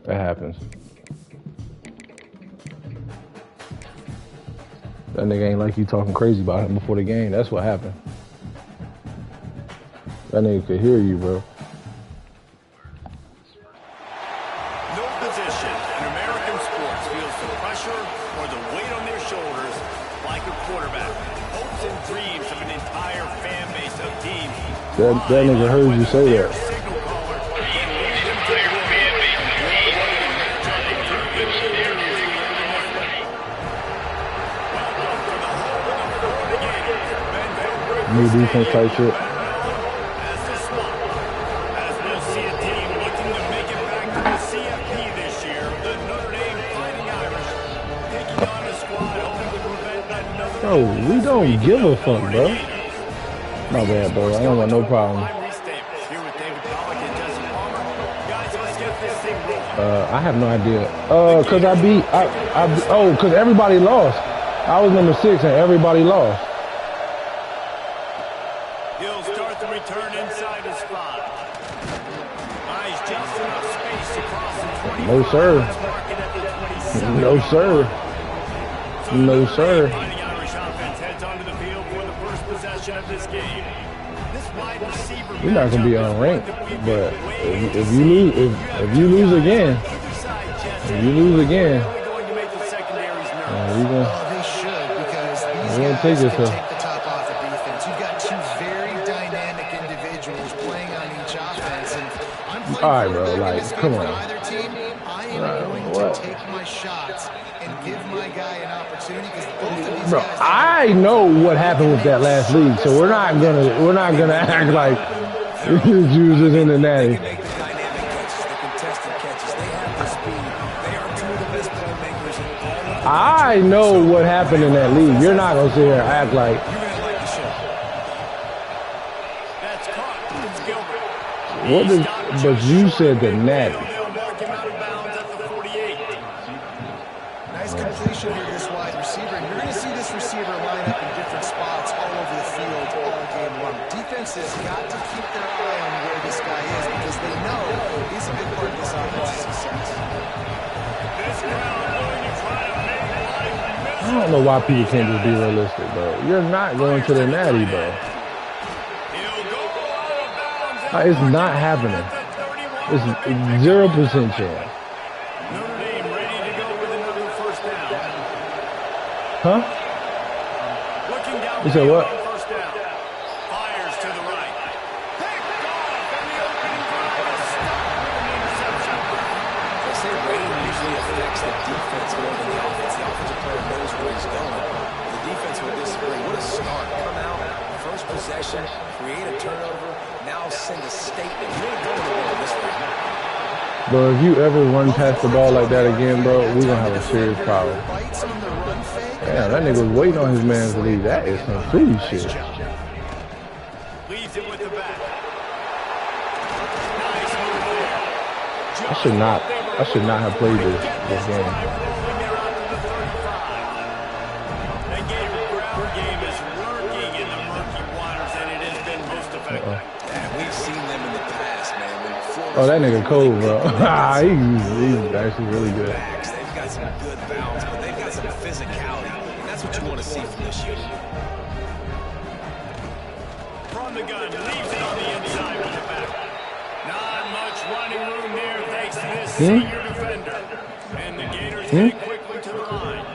That happens. That nigga ain't like you talking crazy about him before the game. That's what happened. That nigga could hear you, bro. No position in American sports feels the pressure or the weight on their shoulders like a quarterback. Hopes and dreams of an entire fan base of teams. That nigga heard you say that. New defense type shit. Bro, we don't give a fuck, bro. My bad, bro. I don't want no problem. I have no idea. Cause cause everybody lost. I was number 6 and everybody lost. He'll start the return inside his spot. Nice, just enough space across the 20. No sir. No sir. No sir. We're not gonna be unranked, but if you lose again, we're gonna take this up. Take the top off the defense. You've got two very dynamic individuals playing on each offense, and I'm playing all right, bro. Like, come on. Either team, I am going to take my shots and give my guy an opportunity because both of these bro, guys. I know what happened with that last league, so we're not gonna act like you was just in the natty. I know what happened in that league. You're not gonna sit here and act like. What did? But you said the natty. Nice completion here, this wide receiver. And you're going to see this receiver line up in different spots all over the field all game long. Defense has got to keep their eye on where this guy is because they know he's a big part of this offense's success. I don't know why people can't just be realistic, bro. You're not going to the natty, bro. It's not happening. It's 0% chance. Huh? You said what? Fires to the right. They say rain usually affects the defense more than the offense. The offensive player knows where he's going. The defense will disagree. What a start. Come out, first possession, create a turnover, now send a statement. You're going to win this way. Bro, if you ever run past the ball like that again, bro, we're gonna have a serious problem. Damn, that nigga was waiting on his man to leave. That is some food shit. Leaves it with the back. I should not have played this game. That ground game is working in the murky waters, and it has been most effective. And we've seen them in the past, man. Oh, that nigga cold, bro. He's actually really good. They've got some good bounce, but they've got some physicality. And that's what you want to see from this unit. From the gun, leaves it on the inside with the back. Not much running room there thanks to this senior defender. And the Gators head quickly to the line.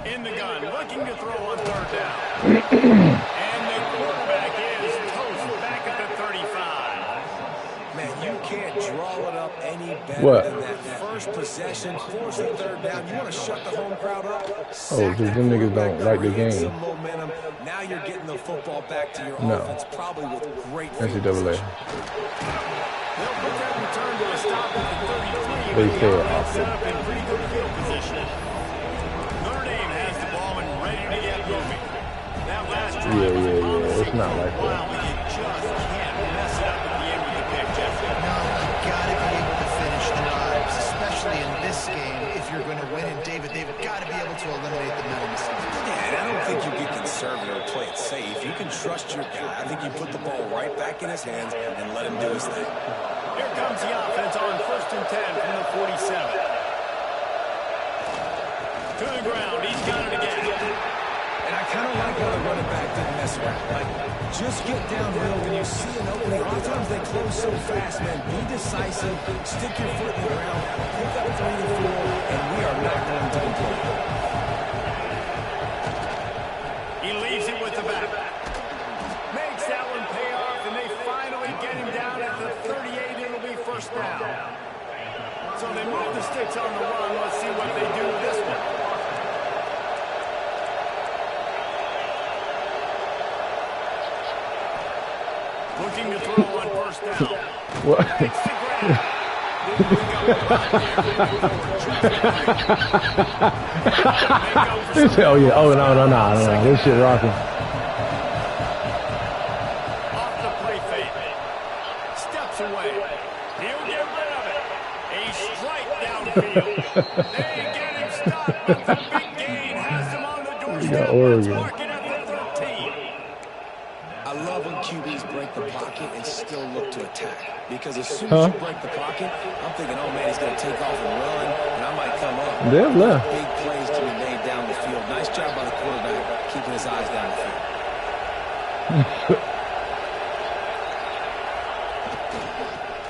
In the gun, looking to throw on third down. And the quarterback is toast back at the 35. Man, you can't draw it up any better What? than that first possession, force the third down. You want to shut the home crowd up? Oh, because them niggas don't like the game. Some momentum. Now you're getting the football back to your offense, probably with great NCAA. They'll put that return to a stop at the 33. They say it Set often. up in pretty good field position. Notre Dame has the ball and ready to get moving. That last drive was a promising It's not like while that. you just can't mess it up at the end of the pick, Jeff. No, you've got to be able to finish drives, especially in this game. If you're going to win, and they've got to be able to eliminate the mental mistakes. Yeah, and I don't think you get conservative or play it safe. You can trust your guy. I think you put the ball right back in his hands and let him do his thing. Here comes the offense on 1st and 10 from the 47. To the ground, he's got it again. And I kind of like how the running back didn't mess around. Like, just get downhill when you see an opening. A lot of times they close so fast, man. Be decisive, stick your foot in the ground, pick up 3 to 4, and we are not going to complain. He leaves it with the back. Makes that one pay off, and they finally get him down at the 38. It'll be 1st down. So they move the sticks on the run. Let's see what they do with this one. Looking to throw on 1st down. What? Oh yeah. Oh no. This shit rocking. Off the play fake. Steps away. He'll get rid of it. A strike downfield. They get him stopped, but the big gain has him on the doorstep. Let's mark it at the 13. I love when QBs break the pocket and still look to attack. Because as soon as you break the pocket, I'm thinking, oh man, he's going to take off and run, and I might come up. They've left. Big plays to be made down the field. Nice job by the quarterback, keeping his eyes down the field.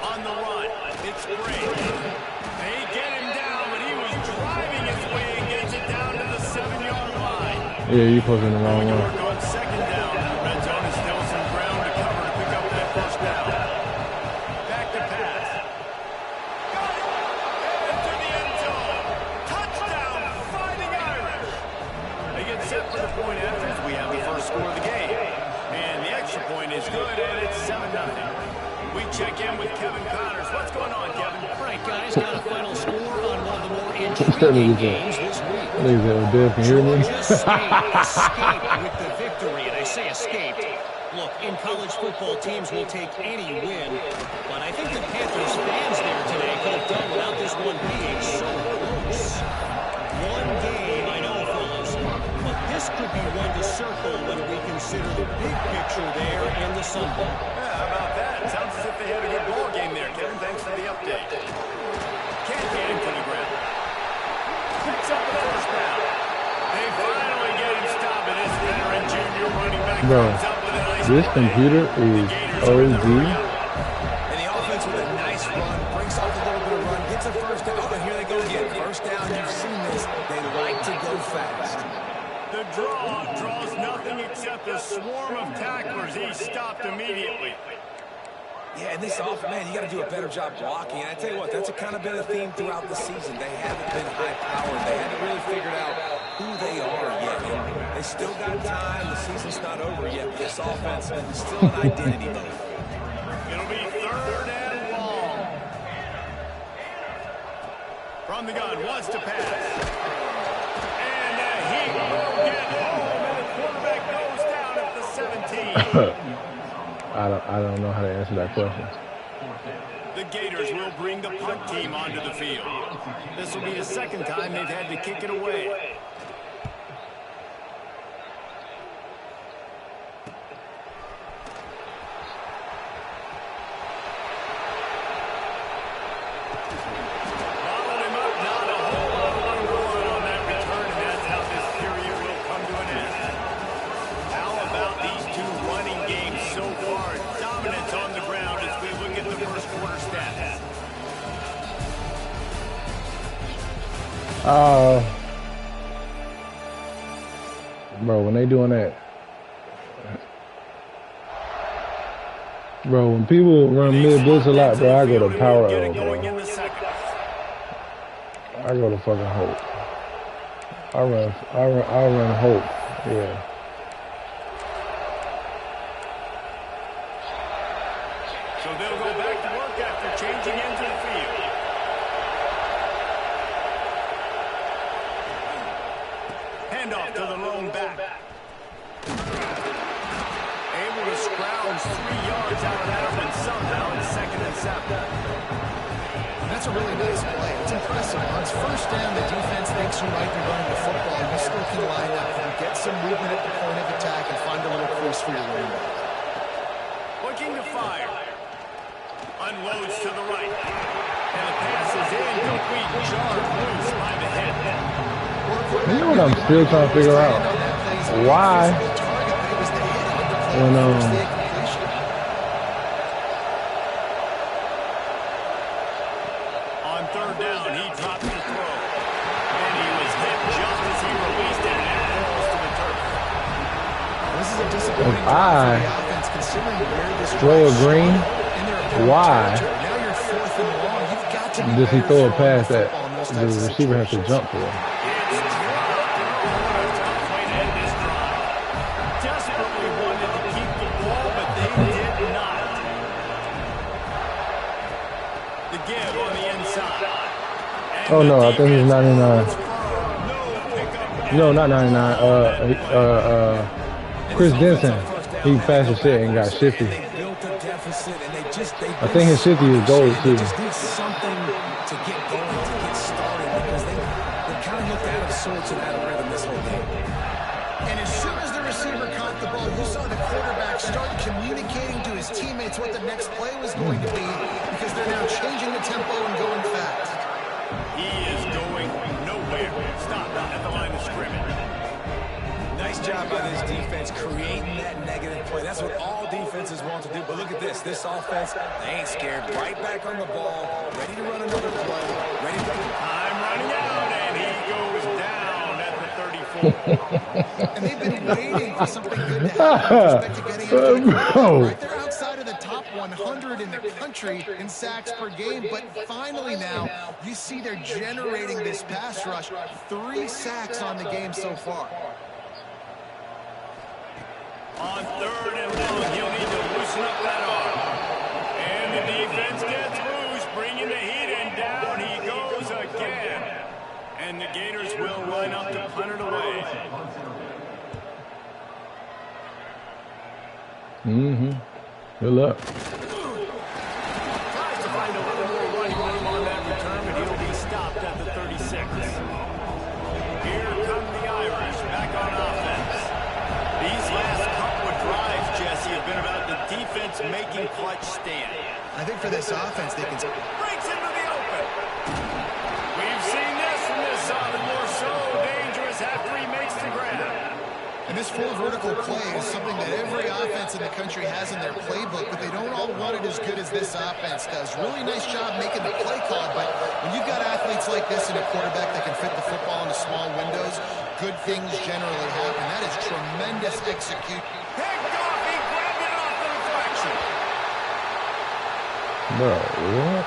On the run, it's Brady. They get him down, but he was driving his way and gets it down to the 7-yard line. Yeah, you posting the wrong one. Work on 2nd down. Red zone is still some ground to cover to pick up that 1st down. Back to pass. Got it. Into the end zone. Touchdown, Fighting Irish. They get set for the point after as we have the first score of the game. And the extra point is good, and it's 7-0. We check in with Kevin Connors. What's going on, Kevin? Right, guys, got a final score on one of the more intriguing games this week. Dave can hear me. Georgia State escaped with the victory, and I say escaped. Look, in college football, teams will take any win, but I think the Panthers fans there today could have done without this one being so close. One game, I know, fellas, but this could be one to circle when we consider the big picture there in the Sun Bowl. Yeah, how about that? Sounds as if they had a good ball game there, Kevin. Thanks for the update. Can't get him to the ground. Picks up the 1st down. They finally get him stopped, and this veteran junior running back comes up with a nice This play. computer is OG. And the offense with a nice run, breaks off a little bit of run, gets a 1st down. Oh, and here they go again. 1st down, you've seen this. They like to go fast. The draw draws nothing except a swarm of tacklers. He's stopped immediately. Yeah, and this offense, man, you got to do a better job blocking. And I tell you what, that's a kind of been a theme throughout the season. They haven't been high-powered. They haven't really figured out who they are yet. And they still got time. The season's not over yet. But this offense is still an identity mode. It'll be 3rd and long. From the gun, wants to pass. And he will get home, and the quarterback goes down at the 17. I don't know how to answer that question. The Gators will bring the punt team onto the field. This will be the 2nd time they've had to kick it away. Bottled him up, not a whole lot of room to run on that return, and that's how this period will come to an end. How about these two running games so far? Dominance on the ground as we look at the 1st quarter stats. Bro, when they doing that, bro, when people run mid blitz a lot, bro, I go to power L, bro. I go to fucking hope. I run hope. Yeah. So they'll go back to work after changing into the field. Handoff to the lone back. Able to scrounge 3 yards out of that one somehow in 2nd and 7. That's a really nice play. It's impressive. On first down, the defense thinks you might be running the football. You still can line up and get some movement at the point of attack and find a little crease for your running back. Looking to fire. Unloads to the right. And the pass is incomplete. Jarred loose by the head. You know what I'm still trying to figure out? Why when on third down, he dropped the throw. And he was hit just as he released it, and it falls to the turf. This is a disappointing I offense considering where this throw a green, why now you're 4th and long. You've got to be does he throw a pass that that the receiver has to jump for? It's dropped, and what a tough way to end this drive. Desperately wanted to keep the ball, but they did not. The give on the inside. And Oh no, I think he's 99. no pickup. No, not 99. Chris Denson. He passed the shit and got shifty. They built a deficit, and they I think his shifty is gold too. just need something to get going, to get started, because they kind of looked out of sorts and out of rhythm this whole game. And as soon as the receiver caught the ball, you saw the quarterback start communicating to his teammates what the next play was going to be, because they're now changing the tempo and going fast. He is going nowhere. Stop at the line of scrimmage. Nice job by this defense creating that negative play. That's what all defenses want to do. But look at this. This offense, they ain't scared. Right back on the ball, ready to run another play, ready to... I'm running out, and he goes down at the 34. And they've been waiting for something good to happen with respect to getting into the quarterback, right? They're outside of the top 100 in the country in sacks per game, but finally now you see they're generating this pass rush. 3 sacks on the game so far. On third and long, he'll need to loosen up that arm. And the defense gets loose, bringing the heat, and down he goes again. And the Gators will line up to punt it away. Good luck. Tries to find a little more running room on that return, but he'll be stopped at the 36. Here come the Irish back on offense. These last couple of drives, Jesse, have been about the defense making clutch stand. I think for this offense, they can... Breaks into the open. We've seen this from this sophomore, so dangerous after he makes the grab. And this full vertical play is something that every offense in the country has in their playbook, but they don't all run it as good as this offense does. Really nice job making the play call, but when you've got athletes like this and a quarterback that can fit the football into small windows, good things generally happen. That is tremendous execution. Picked off, he grabbed it off the deflection. Bro, what?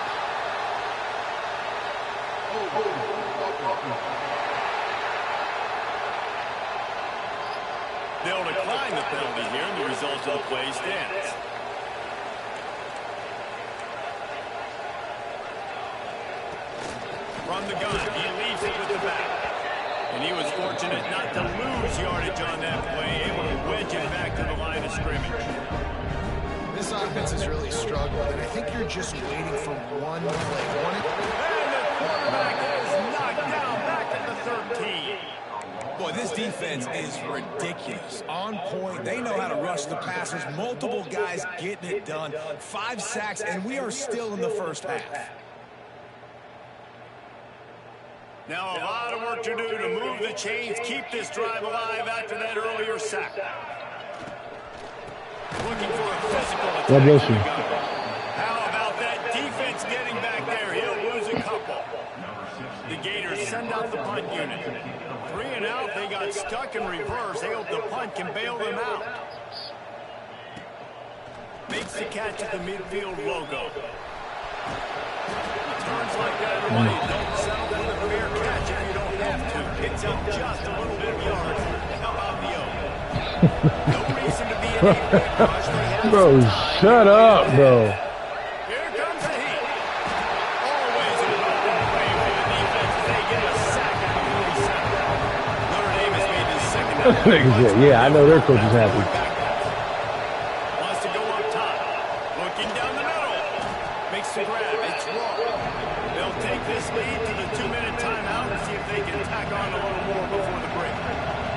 They'll decline the penalty here, and the result of the play stands. From the gun, he leaves it with the back. And he was fortunate not to lose yardage on that play, able to wedge it back to the line of scrimmage. This offense has really struggled, and I think you're just waiting for one play. And the quarterback is knocked down back at the 13. Boy, this defense is ridiculous. On point. They know how to rush the passers. Multiple guys getting it done. 5 sacks, and we are still in the first half. Now a lot of work to do to move the chains, keep this drive alive after that earlier sack. Looking for a physical attack. God bless you. How about that defense getting back there? He'll lose a couple. The Gators send out the punt unit. 3 and out, they got stuck in reverse. They hope the punt can bail them out. Makes the catch at the midfield logo. Returns like that, everybody. Don't settle for the fair catch if you don't have to. Picks up just a little bit of yards. How about the O? No reason to be in a big rush. They have Bro, some time. shut up, bro. Here comes the heat. Always an open play for the defense as they get a sack at the 47. Notre Dame has made his second down. Yeah, I know their coach is happy. Wants to go up top. Looking down the middle. Makes the grab. It's wrong. They'll take this lead to the 2-minute timeout and see if they can tack on a little more before the break.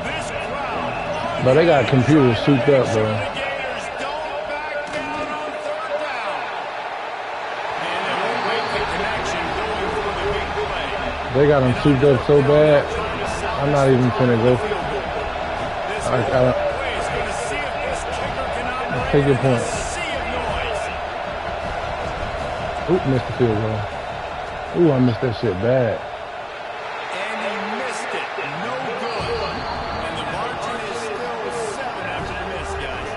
This crowd. But they got computers souped up, bro. The Gators don't back down on 3rd down. And they won't break the connection going for the big play. They got them souped up so bad, I'm not even finna go. Take your point. Oop, missed the field goal. Ooh, I missed that shit bad. And he missed it. No good. And the margin is still 7 after the miss, guys.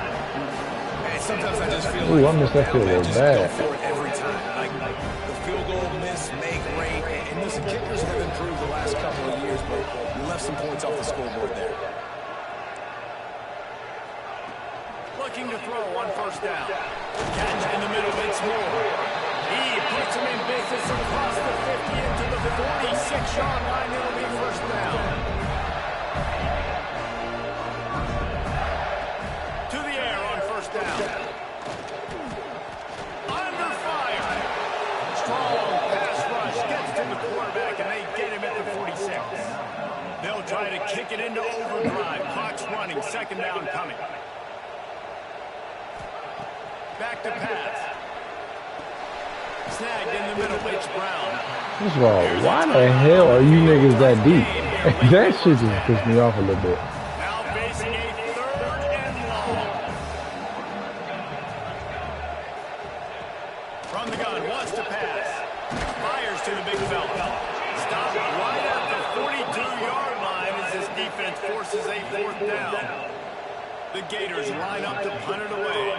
And sometimes I just feel Ooh, I missed that field goal bad. For it every time. Like the field goal miss, make, rate. And listen, kickers have improved the last couple of years, but you left some points off the scoreboard there. Looking to throw on 1st down. Catch in the middle, it's Moore. He puts him in business across the 50 into the 46-yard line. It'll be 1st down. To the air on 1st down. Under fire. Strong pass rush gets to the quarterback, and they get him at the 46. They'll try to kick it into overdrive. Clock's running. 2nd down coming. Back to pass. Snagged in the middle, it's Brown. First of all, why the hell are you niggas that deep? That shit just pissed me off a little bit. Now facing a 3rd and long. From the gun, wants to pass. Fires to the big fella. Stopped right at the 42-yard line as this defense forces a 4th down. The Gators line up to punt it away.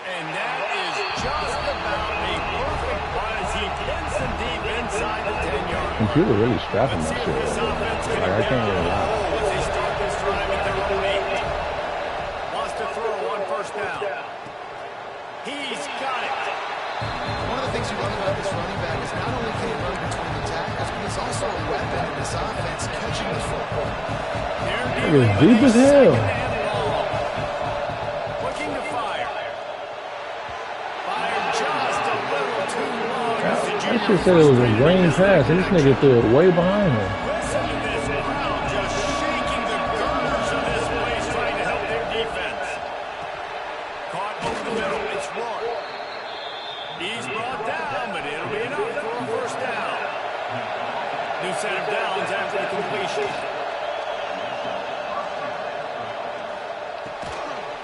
And that is just about a perfect punt as he pins him deep inside the 10-yard line. Computer really strapping that shit. Like, I can't really lie. As they start this drive at their own 8. Wants to throw on 1st down. He's got it. One of the things you love about this running back is not only can he run between the tackles, but he's also a weapon in this offense catching the football. It was deep as hell. Looking to fire. Fired just a little too long. That shit said it was a green pass, and this nigga threw it way behind him. Listen to this crowd just shaking the girders of this place trying to help their defense. Caught over the middle. It's Roy. He's brought down, but it'll be enough for a 1st down. New set of downs after the completion.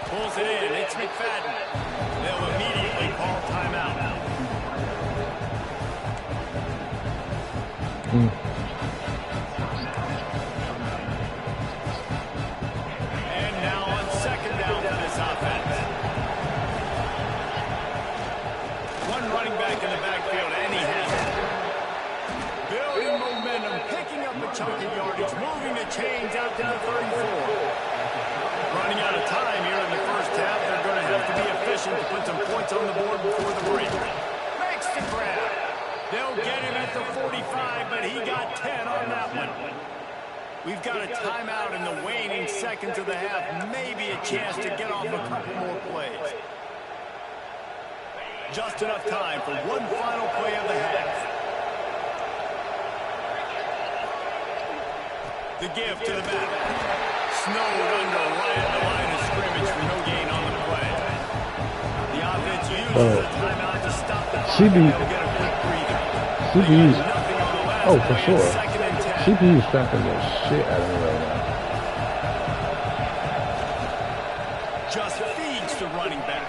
Pulls it in. It's McFadden. They'll immediately call timeout. And now on 2nd down for this offense. One running back in the backfield, and he has it. Building momentum, picking up a chunk of yardage, moving the chains out to the 34. Running out of time here in the 1st half. They're going to have to be efficient to put some points on the board before the break. Makes the grab. They'll get him at the 45, but he got 10 on that one. We've got a timeout in the waning seconds of the half. Maybe a chance to get off a couple more plays. Just enough time for one final play of the half. The give to the back. Snowed under right at the line of scrimmage for no gain on the play. The offense uses the timeout to stop the clock. They'll get a quick breather. CPU's, Nothing on the last oh, for play. sure. 2nd and 10. CPU's strapping the shit out of me right now. Just feeds the running back.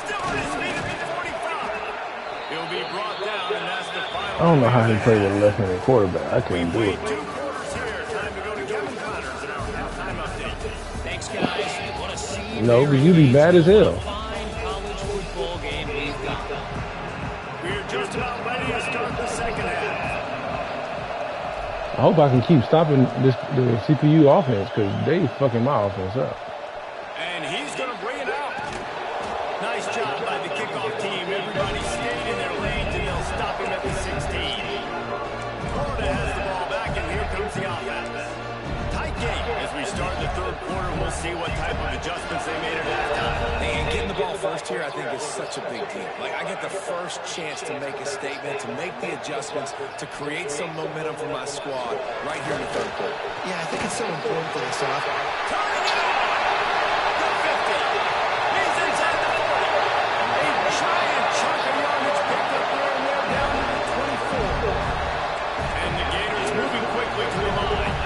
Still on his feet at the 45. He'll be brought down, and that's the final. I don't know how he played with a left-handed quarterback. I couldn't do it. 2 quarters here. Time to go to Kevin Connors in our halftime update. Thanks, guys. What a scene. No, but you be bad as hell. Fine college football game we've got. We're just about ready to start the 2nd half. I hope I can keep stopping the CPU offense because they fucking my offense up. And he's going to bring it out. Nice job by the kickoff team. Everybody stayed in their lanes, and they'll stop him at the 16. Florida has the ball back, and here comes the offense. Tight game as we we start the third quarter, we'll see what type of adjustments they made at halftime. And getting the ball first here, I think, is such a big deal. Like, I get the first chance to make a statement, to make the adjustments, to create some momentum for my squad right here in the third quarter. Yeah, I think it's so important for this offense. Turning it on! The 50. He's inside the 40. A giant chunk of yardage picked up there and they're down to the 24. And the Gators moving quickly to the line.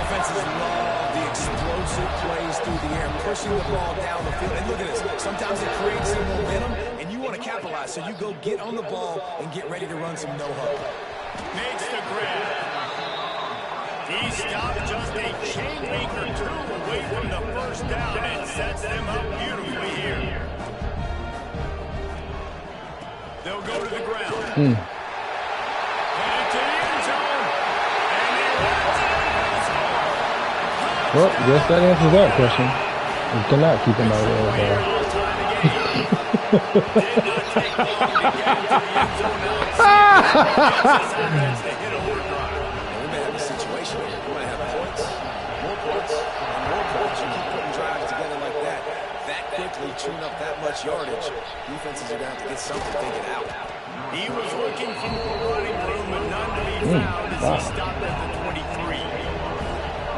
Offenses love the explosive plays through the air, pushing the ball down the field. And look at this. Sometimes it creates some momentum, and you want to capitalize. So you go get on the ball and get ready to run some no-huddle. Makes the grab. He stopped just a chain link or two away from the first down and sets them up beautifully here. They'll go to the ground. And into the end zone. And he runs it and scores. Well, guess that answers that question. You cannot keep him out of there. Did not take long to get into the end zone. Now to hit a overdrive. And we may have a situation here. We might have points, more points, and more points. You keep putting drives together like that, that quickly, chewing up that much yardage. Defenses are going to have to get something figured out. He was looking for more running room, but none to be found as he stopped at the 23.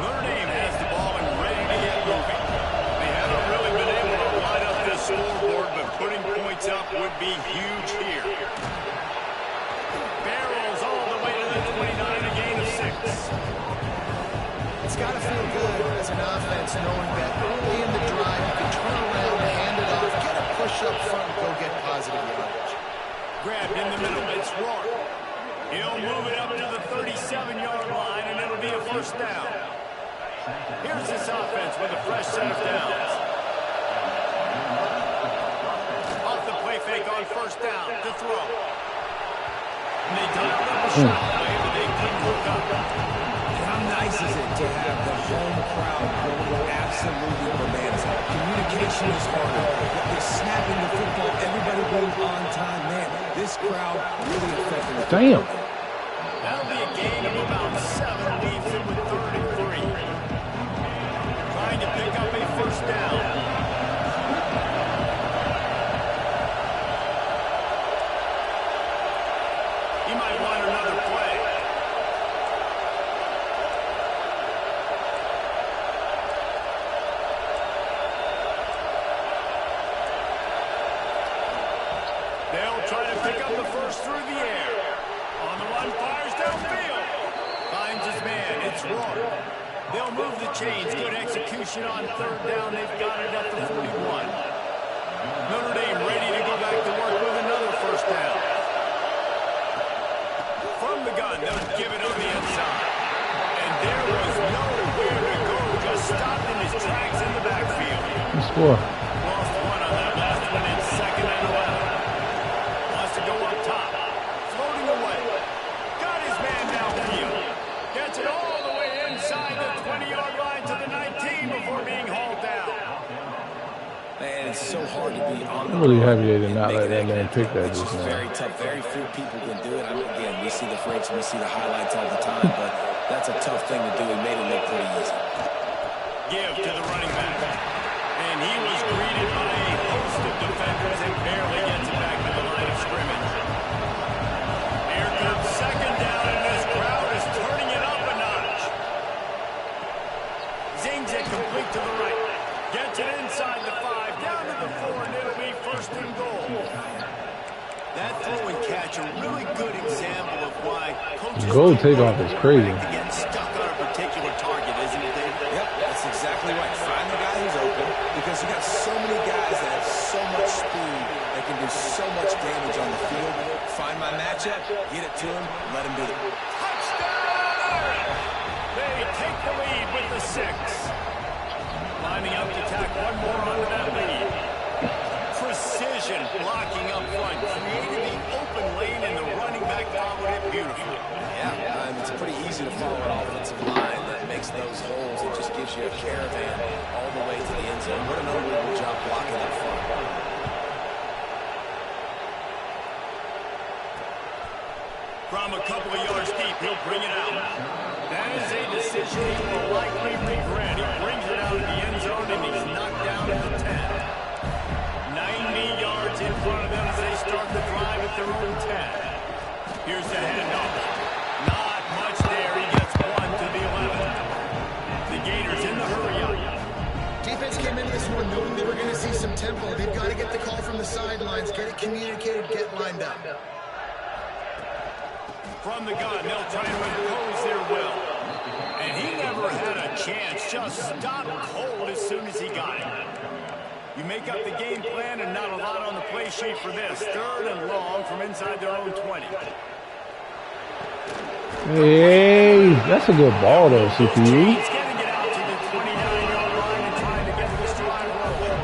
Notre Dame has the ball and ready to get moving. They haven't really been able to line up this scoreboard, but putting points up would be huge here. Barrels all the way to the 29, a gain of 6. It's got to feel good as an offense knowing that early in the drive you can turn around, hand it off, get a push up front, and go get positive yardage. Grabbed in the middle, it's Rourke. He'll move it up to the 37-yard line, and it'll be a first down. Here's this offense with a fresh set of downs. Off the play fake on first down to throw. And they dialed up a shot play, but they couldn't hook up. How nice is it to have the home crowd going absolutely bananas? Communication is harder. They're snapping the football. Everybody goes on time. Man, this crowd really affected the Damn. That'll be a gain of about 7, leaves him with 3rd and 3. Trying to pick up a first down. He might want another play. They'll try to pick up the first through the air. On the run, fires downfield. Finds his man. It's Rourke. They'll move the chains. Good execution on 3rd down. They've got it at the 41. Notre Dame ready to go back to work with another first down. From the gun, they'll give it on the inside. And there was nowhere to go. Just stopped in his tracks in the backfield. Score. Lost one on that last one in 2nd and 11. Wants to go up top. Floating away. Got his man downfield. Gets it all the way inside the 20-yard line to the 19 before being hauled down. Man, it's so hard to be on the I'm really road happy they did and not make let that an man extra pick play. that It's just just now. very tough. Very few people can do it. I mean, again, we see the freaks, we see the highlights all the time, but that's a tough thing to do. He made it look pretty easy. Give to the running back. And he was greeted by a host of defenders and barely gets it back to the line of scrimmage. Here comes 2nd down, and this crowd is turning it up a notch. Zings it complete to the right. Gets it inside the 5, down to the 4, and it'll be 1st and goal. That throw and catch, a really good example of why coaches Goal don't takeoff want is the crazy. quarterback to get stuck on a particular target, isn't it, Dave? Yep, that's exactly right. Find the guy who's open because you got so many guys that have so much speed that can do so much damage on the field. Find my matchup, get it to him, let him do it. Touchdown! They take the lead with the 6. Lining up to tack one more onto that lead. Precision blocking up front, created the open lane, and the running back followed it beautifully. Yeah, it's pretty easy to follow an offensive line that makes those holes and just gives you a caravan all the way to the end zone. What an unbelievable job blocking up front. From a couple of yards deep, he'll bring it out. That is a decision he will likely regret. this one knowing they were going to see some tempo. They've got to get the call from the sidelines, get it communicated, get lined up. From the gun, they'll try to impose their will. And he never had a chance. Just stopped cold as soon as he got it. You make up the game plan and not a lot on the play sheet for this. 3rd and long from inside their own 20. Hey, that's a good ball though, CPU. He's getting it out to the 29-yard line and trying to get this drive rolling.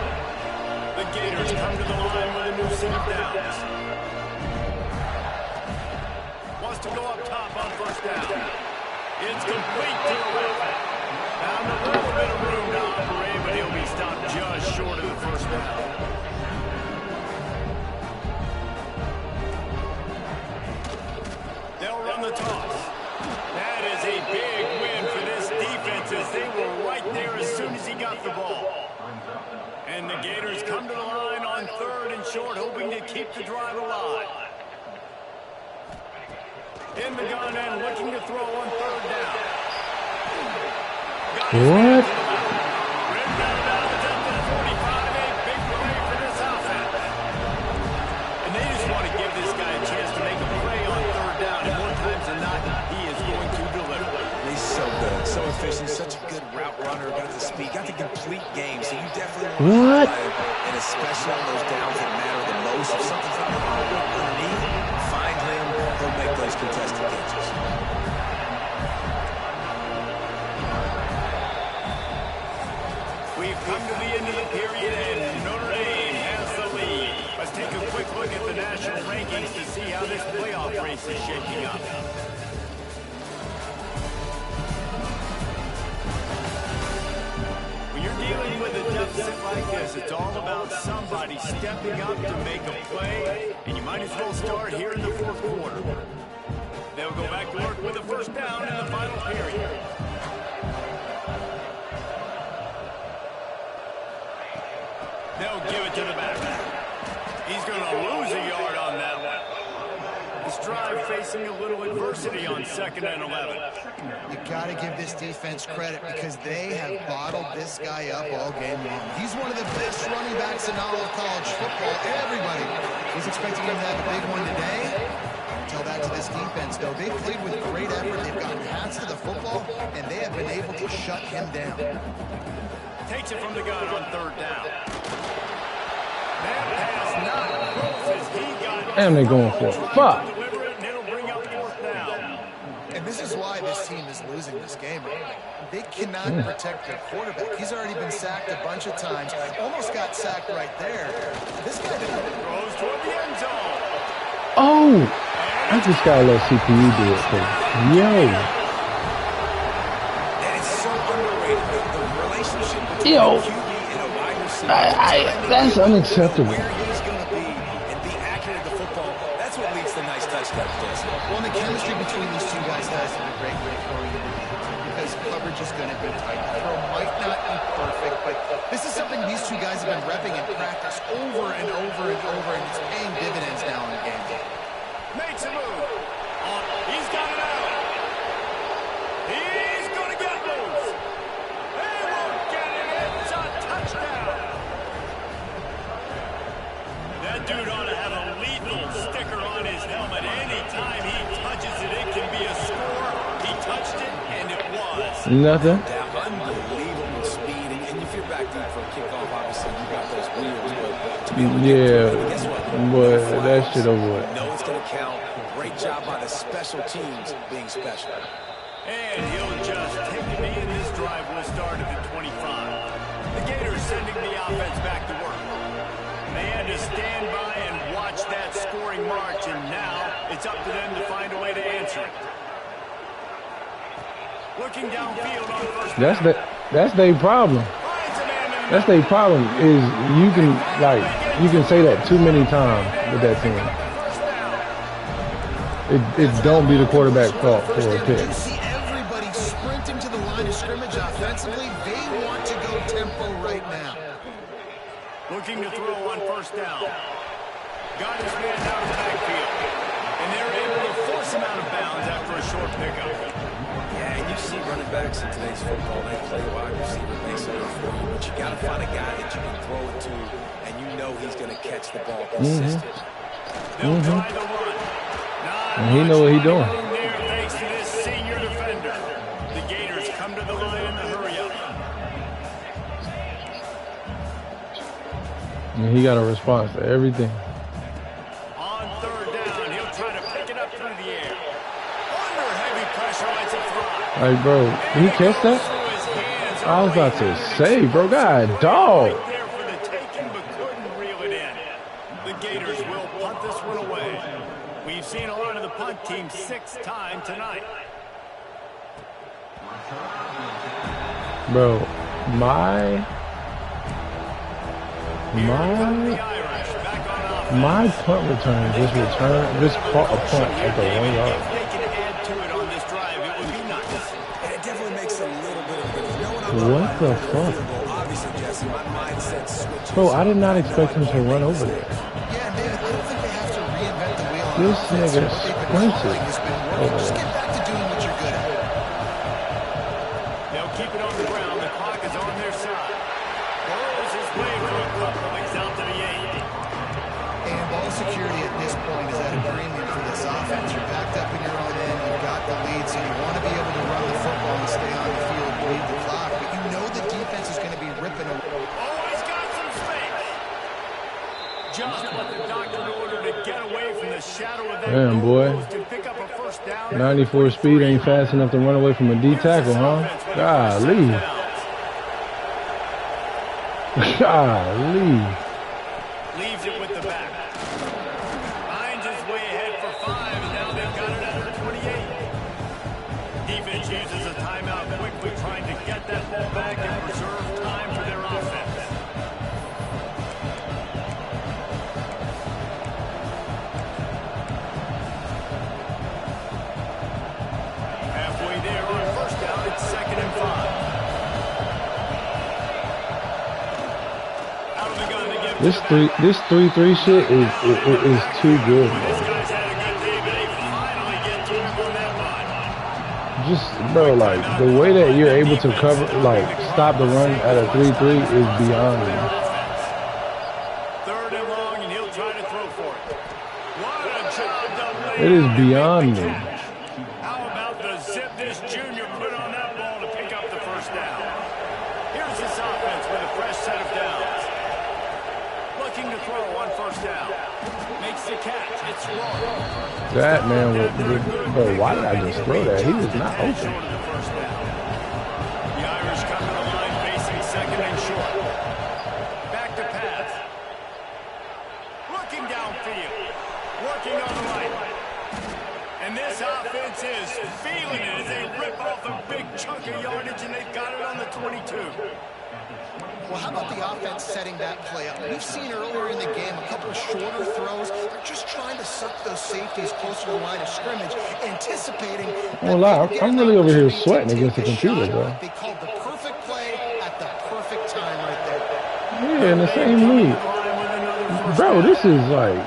The Gators come to the line with a new set of downs. Wants to go up top on 1st down. It's complete to the left. Found a little bit of room to operate, but he'll be stopped just short of the 1st down. They'll run the toss. That is a big win for this defense as they were right there as soon as he got the ball. And the Gators come to the line on 3rd and short, hoping to keep the drive alive. In the gun and looking to throw on 3rd down. What? Ridden out of bounds up to the 45. A big play for this offense. And they just want to give this guy a chance to make a play on 3rd down. And more times than not, he is going to deliver. He's so good, so efficient, such a good route runner, got the speed, got the complete game. So you definitely want to highlight him, and especially on those downs that matter the most. If something's not going underneath, find him, he'll make those contested catches. We've come to the end of the period, and Notre Dame has the lead. Let's take a quick look at the national rankings to see how this playoff race is shaping up. When you're dealing with a deficit like this, it's all about somebody stepping up to make a play, and you might as well start here in the 4th quarter. They'll go back to work with a 1st down in the final period. They'll give it to the back. He's going to lose a yard on that one. This drive facing a little adversity on 2nd and 11. You got to give this defense credit because they have bottled this guy up all game long. He's one of the best running backs in all of college football. Everybody was expecting him to have a big one today. Tell that to this defense, though. They played with great effort. They've gotten hands to the football, and they have been able to shut him down. Takes it from the gun on 3rd down. That pass not close as he got. Damn, they're going for it. Fuck. Deliver it, and it'll bring up 4th down. And this is why this team is losing this game. They cannot protect their quarterback. He's already been sacked a bunch of times. Almost got sacked right there. This guy didn't. Throws toward the end zone. Oh, I just gotta let CPU do it. Yo. And it's so underrated, the relationship between Yo. a QB and a wide receiver. That's unacceptable. Where he's going to be and be accurate at the football, that's what leads to nice touchdowns, Jesse. Well, and the chemistry between these two guys has been a great going into the game because coverage is going to be tight. The throw might not be perfect, but this is something these two guys have been repping in practice over and over and over, and it's paying dividends now in the game. Makes a move. He's got it out. He's going to get loose. They won't get it. It's a touchdown. That dude ought to have a lethal sticker on his helmet. Anytime he touches it, it can be a score. He touched it, and it was. Nothing. Unbelievable speed. And if you're back deep for a kickoff, obviously you got those wheels. But to be able to guess what? But that shit over with. No, it's going to count. Great job by the special teams being special. And he'll just take the knee, and this drive will start at the 25. The Gators sending the offense back to work. They had to stand by and watch that scoring march, and now it's up to them to find a way to answer it. Looking downfield on 1st down. That's their problem. That's their problem is you can say that too many times with that team. It don't be the quarterback's fault for a pick. You see everybody sprinting to the line of scrimmage offensively. They want to go tempo right now. Looking to throw on 1st down. Got his man down the backfield. And they're able to force him out of bounds after a short pickup. Yeah, and you see running backs in today's football, they play wide receiver basically for you, but you got to find a guy that you can throw it to, and you know he's going to catch the ball consistently. And he know what he's doing. Thanks to this senior defender. The Gators come to the line in the hurry up. And he got a response to everything. On third down, he'll try to pick it up through the air. Under heavy pressure, lets it fly. Like, bro, did he catch that? I was about to say, bro, God, dog. Right there for the taking, but couldn't reel it in. The Gators will punt this one away. We've seen a lot of the punt team 6 times tonight. Bro, my punt return just caught a punt at the 1 yard. If they can add to it on this drive, it would be nice. And it definitely makes a little bit of a difference. What the fuck? Obviously, Jesse, my mindset switches. Bro, I did not expect him to run over there. Yeah, David, I don't think they have to reinvent the wheel. on This offense. nigga What they've been sprinted calling has been working. over Just there. get back to doing what you're good at. They'll keep it on the ground. The clock is on their side. Burrows his way for a couple of legs out to the 8. And ball security at this point is at a premium for this offense. You're backed up in your own end. You've got the lead, so you want to be able to run the football and stay on the field, bleed the clock. But you know the defense is going to be ripping away. Always got some space. Just what the doctor ordered to get away from the shadow of that Damn, boy. goalpost to pick up a first down. 94 speed ain't fast enough to run away from a D tackle, huh? Golly. Golly. Leaves it with the back. Hines is way ahead for 5, and now they've got it at the 28. Defense uses a timeout quickly, trying to get that ball back and preserve time for their offense. Halfway there on first down, it's 2nd and 5. Out of the gun to give This 3-3 shit is too good, This bro. guy's had a good day, but they finally get to him on that line. Just, bro, like, the way that you're able to cover, like, stop the run at a 3-3 is beyond me. Third and long, and he'll try to throw for it. What a job done. It is beyond me. How about the zip this junior put on that ball to pick up the first down? Here's this offense with a fresh set of downs. Looking to throw on first down. Makes the catch. It's wrong. That man, bro, why did I just throw that? He was not Short open. of the first down. The Irish come to the line facing 2nd and short. Back to pass. Looking downfield. Working on the right. And this offense is feeling it as they rip off a big chunk of yardage, and they've got it on the 22. Well, how about the offense setting that play up? We've seen earlier in the game a couple of shorter throws. They're just trying to suck those safeties closer to the line of scrimmage, anticipating. Well, I'm really over here sweating against the computer, bro. They called the perfect play at the perfect time right there. Yeah, in the same league. Bro, this is like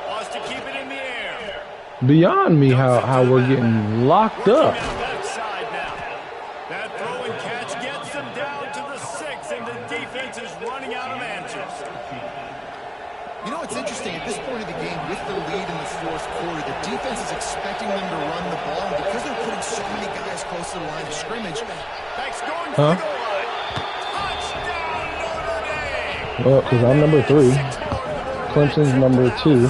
Wants to keep it in the air. beyond me how we're getting locked up. Down that side now. That throw and catch gets them down to the 6, and the defense is running out of answers. You know, it's interesting. At this point of the game, with the lead in the fourth quarter, the defense is expecting them to run the ball. And because they're putting so many guys close to the line of scrimmage, Backs going for the goal line. Touchdown, Notre Dame. Well, because I'm number 3, Clemson's number 2,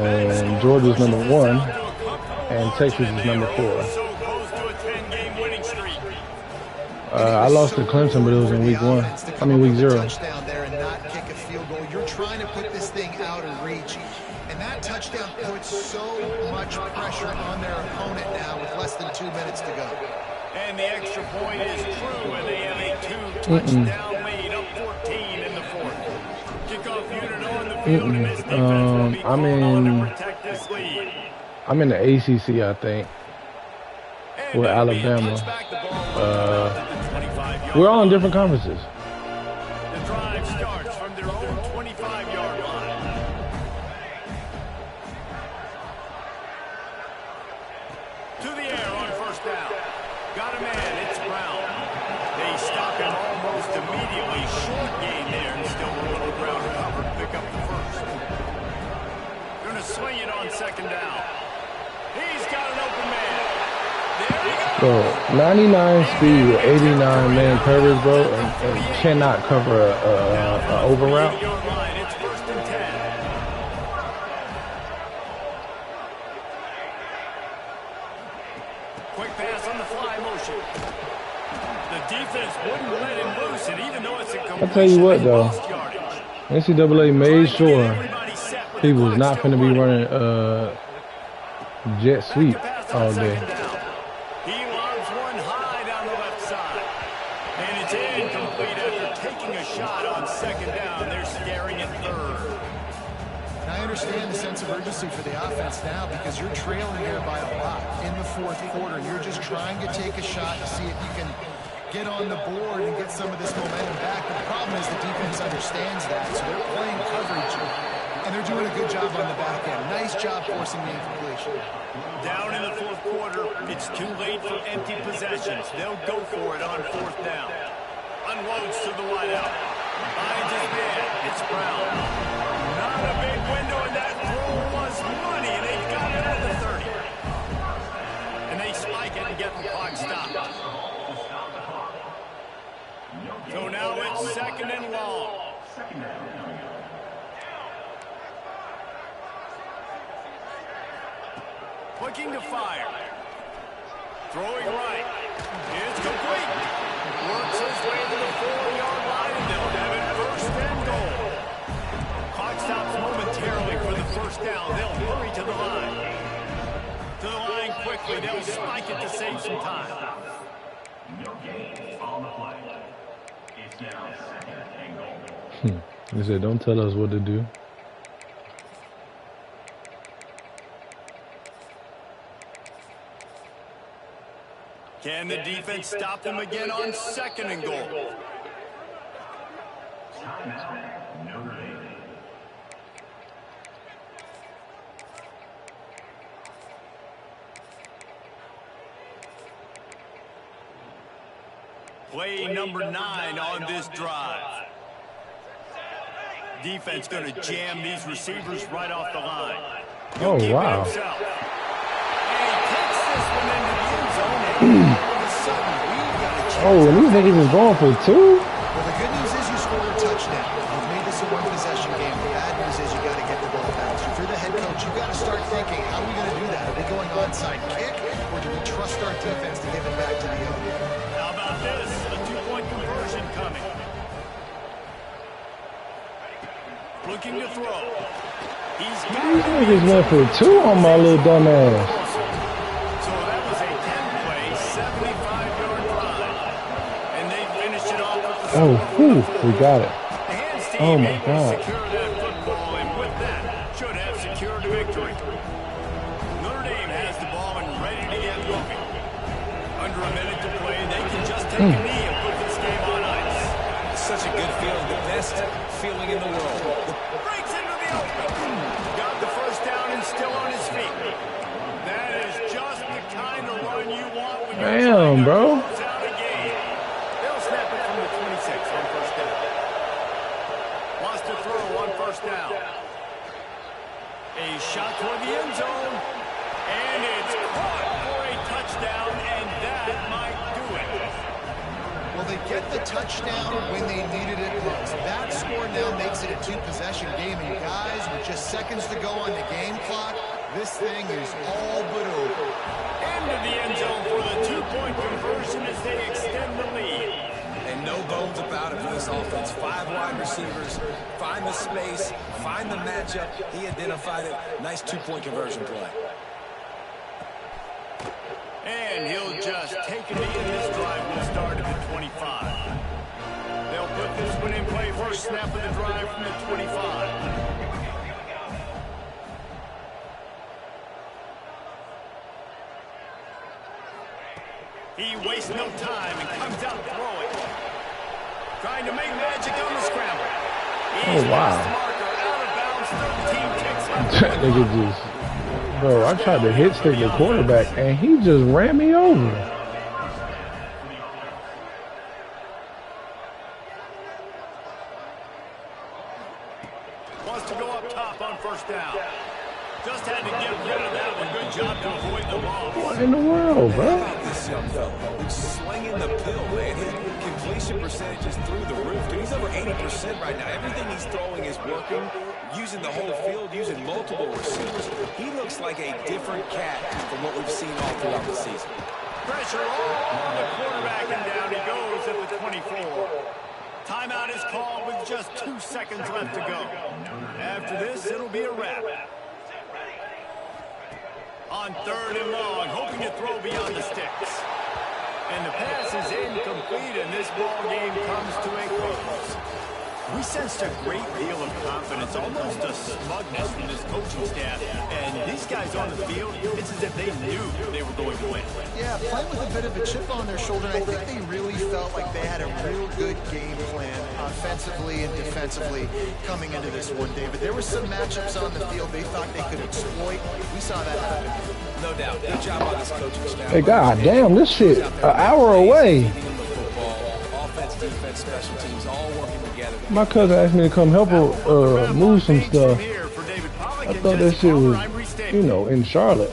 and Georgia's number 1, and Texas is number 4. So close to a 10-game winning streak. I lost to Clemson, but it was in week 1. I mean, week 0. touchdown there and not kick a field goal. You're trying to put this thing out of reach. And that touchdown puts so much pressure on their opponent now with less than 2 minutes to go. And the extra point is true, and they have a 2-touchdown lead, up 14 in the fourth. Kickoff unit on the field, and this defense will be called on to protect this lead. I'm in the ACC, I think. And With that'll be a Alabama. touchback. The ball will come out at the 25-yard We're all in line. different conferences. The drive starts from their own 25-yard line. To the air on first down. Got a man, it's Brown. They stop him almost Almost immediately short gain there and still a little ground to cover to pick up the first. Going to swing it on second down. He's got an open man. There he goes. Bro, 99 speed with 89 man coverage, bro, and cannot cover a over route. It's first and 10. Quick pass on the fly motion. The defense wouldn't let him loose, and even though it's a completion, I'll tell you what, they though. lost yardage. NCAA made sure he was not going to be running jet sweep all day. He lobs one high down the left side. And it's incomplete after taking a shot on second down. They're scaring at third. And I understand the sense of urgency for the offense now because you're trailing here by a lot in the fourth quarter. And you're just trying to take a shot to see if you can get on the board and get some of this momentum back. But the problem is the defense understands that, so they're playing coverage, and they're doing a good job on the back end. Nice job forcing the incompletion. Down in the fourth quarter, it's too late for empty possessions. They'll go for it on fourth down. Unloads to the wideout. Finds his man. It's Brown. Not a big window, and that throw was money, and they've got it at the 30. And they spike it and get the clock stopped. So now it's second and long. Looking to fire. Throwing right. It's complete. Works his way to the 4-yard line, and they'll have it first and goal. Clock stops momentarily for the first down. They'll hurry to the line. To the line quickly. They'll spike it to save some time. No gain on the play. It's now second and goal. He said, don't tell us what to do. Can the defense stop them again on second and goal? Timeout, Notre Dame. Play number 9 on this drive. Defense going to jam these receivers right off the line. Oh, wow. Oh, and these niggas is going for 2? Well, the good news is you scored a touchdown. You've made this a one-possession game. The bad news is you got to get the ball back. So if you're the head coach, you got to start thinking, how are we going to do that? Are we going onside kick, or do we trust our defense to give it back to the owner? How about this? A 2-point conversion coming. Looking to throw. He's got These niggas went for 2 on my little dumb ass. So that was a 10-play, 75-yard drive. And they finished it off with the Oh, whew, we got it. hands team Oh, my able to God. secure that football, and with that, should have secured a victory. Notre Dame has the ball and ready to get moving. Under a minute to play, they can just take a knee and put this game on ice. It's such a good feeling, the best feeling in the world. Breaks into the open. Got the first down and still on his feet. That is just the kind of run you want when you're Damn, bro. close out a game. They'll snap it from the 26 on first down. Wants to throw on first down. A shot toward the end zone. And it's caught for a touchdown, and that might do it. Well, they get the touchdown when they needed it most. That score now makes it a 2-possession game. And guys, with just seconds to go on the game clock, this thing is all but over. Into the end zone for the 2-point conversion as they extend the lead. And no bones about it for this offense. 5 wide receivers, find the space, find the matchup. He identified it. Nice 2-point conversion play. And he'll just take a knee, and this drive will start at the 25. They'll put this one in play. First snap of the drive from the 25. He wastes no time and comes out throwing. Trying to make magic on the scramble. He's Oh, wow. past the marker, out of bounds, 13 kicks. That nigga just, bro, I tried to hit stick the quarterback, and he just ran me over. wants to go up top on first down. Just had to get rid of that one. Good job to avoid the loss. What in the world, bro? How about this young fella? He's slinging the pill, man. His completion percentage is through the roof, dude. He's over 80% right now. Everything he's throwing is working, using the whole field, using multiple receivers. He looks like a different cat from what we've seen all throughout the season. Pressure all on the quarterback, and down he goes at the 24. Timeout is called with just 2 seconds left to go. After this, it'll be a wrap. On 3rd and long, hoping to throw beyond the sticks. And the pass is incomplete, and this ball game comes to a close. We sensed a great deal of confidence, almost a smugness from this coaching staff. And these guys on the field, it's as if they knew they were going to win. Yeah, playing with a bit of a chip on their shoulder. I think they really felt like they had a real good game plan offensively and defensively coming into this one, David. There were some matchups on the field they thought they could exploit. We saw that happen. No doubt. Good job by this coaching staff. Hey, god damn, this shit an hour away. Offense, defense, special teams, all working together. My cousin asked me to come help her move some stuff. I thought that shit was, you know, in Charlotte.